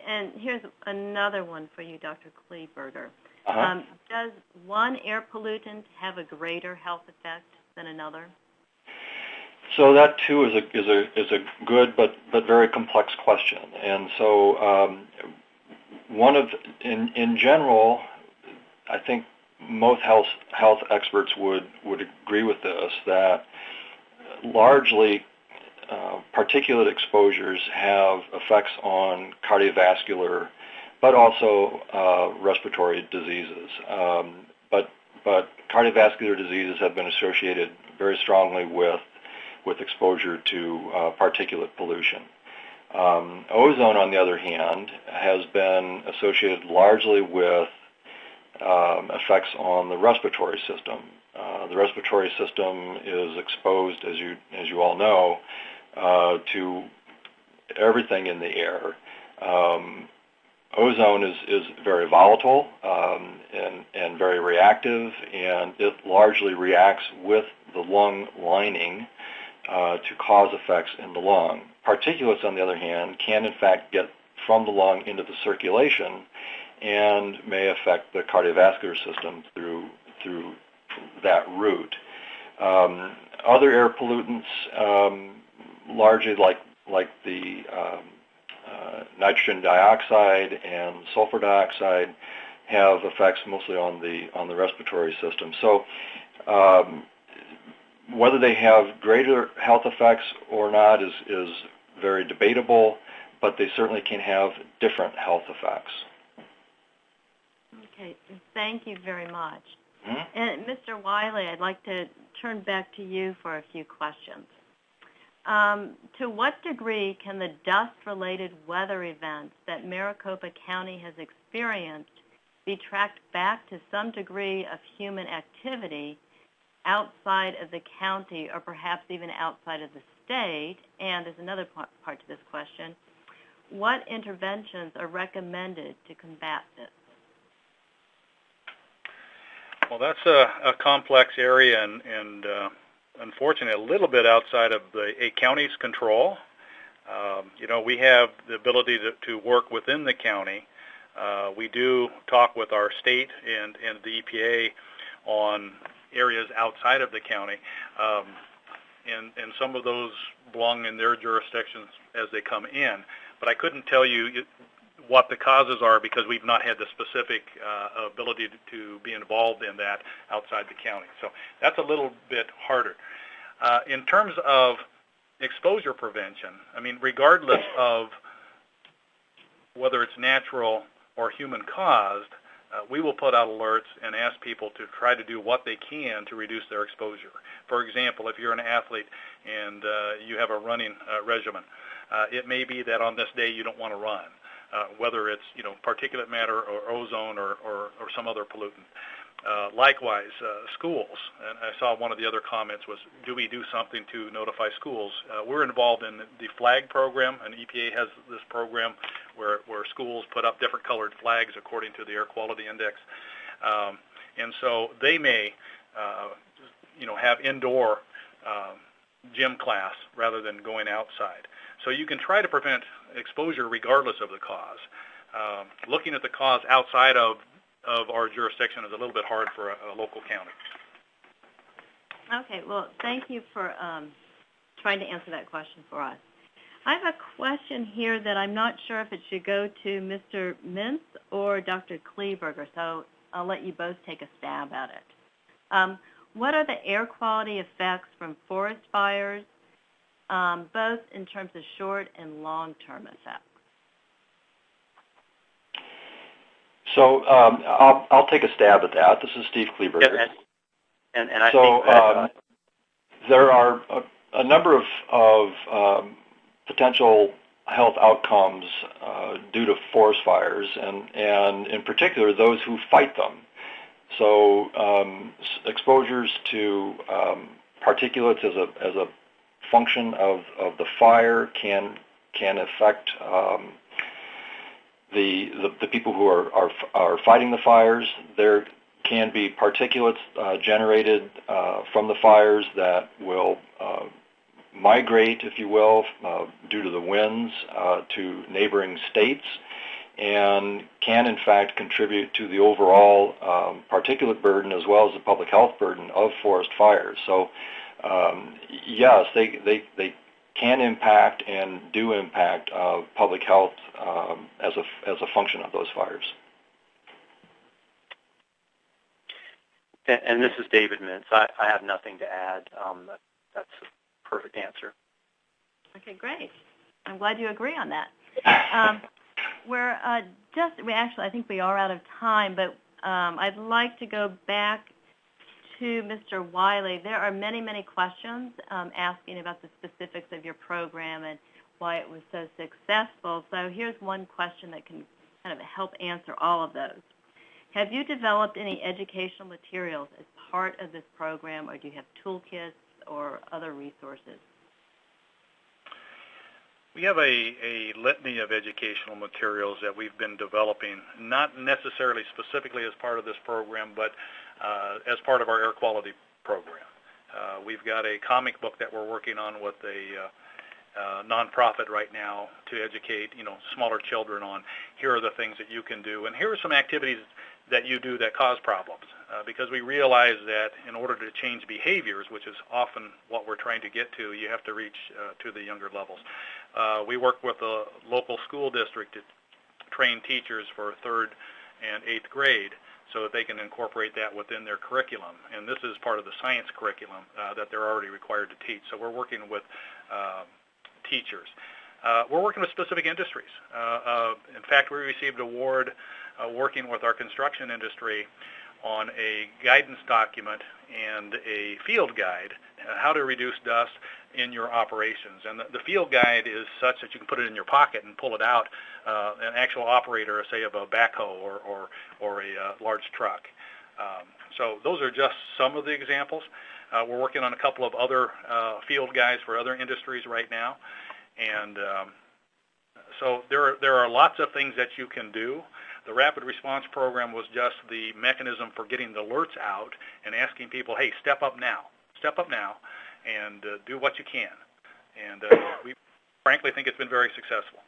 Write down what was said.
And here's another one for you, Dr. Kleberger. Uh-huh. Does one air pollutant have a greater health effect than another? So that too is a good but very complex question. And so in general, I think most health experts would agree with this, that largely particulate exposures have effects on cardiovascular, but also respiratory diseases. But cardiovascular diseases have been associated very strongly with exposure to particulate pollution. Ozone, on the other hand, has been associated largely with effects on the respiratory system. The respiratory system is exposed, as you all know, to everything in the air. Ozone is very volatile and very reactive, and it largely reacts with the lung lining to cause effects in the lung. Particulates, on the other hand, can in fact get from the lung into the circulation and may affect the cardiovascular system through that route. Other air pollutants, largely like the nitrogen dioxide and sulfur dioxide, have effects mostly on the respiratory system. So whether they have greater health effects or not is very debatable, but they certainly can have different health effects. Okay, thank you very much. Mm-hmm. And Mr. Wiley, I'd like to turn back to you for a few questions. To what degree can the dust-related weather events that Maricopa County has experienced be tracked back to some degree of human activity outside of the county or perhaps even outside of the state? And there's another part to this question. What interventions are recommended to combat this? Well, that's a complex area and unfortunately a little bit outside of a county's control. We have the ability to work within the county. We do talk with our state and the EPA on areas outside of the county, and some of those belong in their jurisdictions as they come in. But I couldn't tell you what the causes are because we've not had the specific ability to be involved in that outside the county. So that's a little bit harder. In terms of exposure prevention, I mean, regardless of whether it's natural or human-caused, we will put out alerts and ask people to try to do what they can to reduce their exposure. For example, if you're an athlete and you have a running regimen, it may be that on this day you don't want to run, whether it's particulate matter or ozone or some other pollutant. Likewise, schools, and I saw one of the other comments was, do we do something to notify schools? We're involved in the flag program, and EPA has this program where schools put up different colored flags according to the air quality index. And so they may, have indoor gym class rather than going outside. So you can try to prevent exposure regardless of the cause. Looking at the cause outside of our jurisdiction is a little bit hard for a local county. Okay, well, thank you for trying to answer that question for us. I have a question here that I'm not sure if it should go to Mr. Mintz or Dr. Kleberger, so I'll let you both take a stab at it. What are the air quality effects from forest fires, both in terms of short and long-term effects? So I'll take a stab at that. This is Steve Kleberger. And I think that there are a number of potential health outcomes due to forest fires, and in particular those who fight them. So exposures to particulates as a function of the fire can affect the people who are fighting the fires. There can be particulates generated from the fires that will migrate, if you will, due to the winds to neighboring states, and can in fact contribute to the overall particulate burden as well as the public health burden of forest fires. So yes, they can impact and do impact public health as a function of those fires. And this is David Mintz. I have nothing to add. That's a perfect answer. Okay, great. I'm glad you agree on that. I think we are out of time, but I'd like to go back to Mr. Wiley. There are many, many questions asking about the specifics of your program and why it was so successful. So here's one question that can kind of help answer all of those. Have you developed any educational materials as part of this program, or do you have toolkits or other resources? We have a litany of educational materials that we've been developing, not necessarily specifically as part of this program, but as part of our air quality program. We've got a comic book that we're working on with a nonprofit right now to educate, smaller children on here are the things that you can do, and here are some activities that you do that cause problems, because we realize that in order to change behaviors, which is often what we're trying to get to, you have to reach to the younger levels. We work with a local school district to train teachers for 3rd and 8th grade so that they can incorporate that within their curriculum. And this is part of the science curriculum that they're already required to teach. So we're working with teachers. We're working with specific industries. In fact, we received an award working with our construction industry on a guidance document and a field guide, how to reduce dust in your operations. And the field guide is such that you can put it in your pocket and pull it out, an actual operator, say, of a backhoe or a large truck. So those are just some of the examples. We're working on a couple of other field guides for other industries right now. And so there are lots of things that you can do. The rapid response program was just the mechanism for getting the alerts out and asking people, hey, step up now, and do what you can. And we frankly think it's been very successful.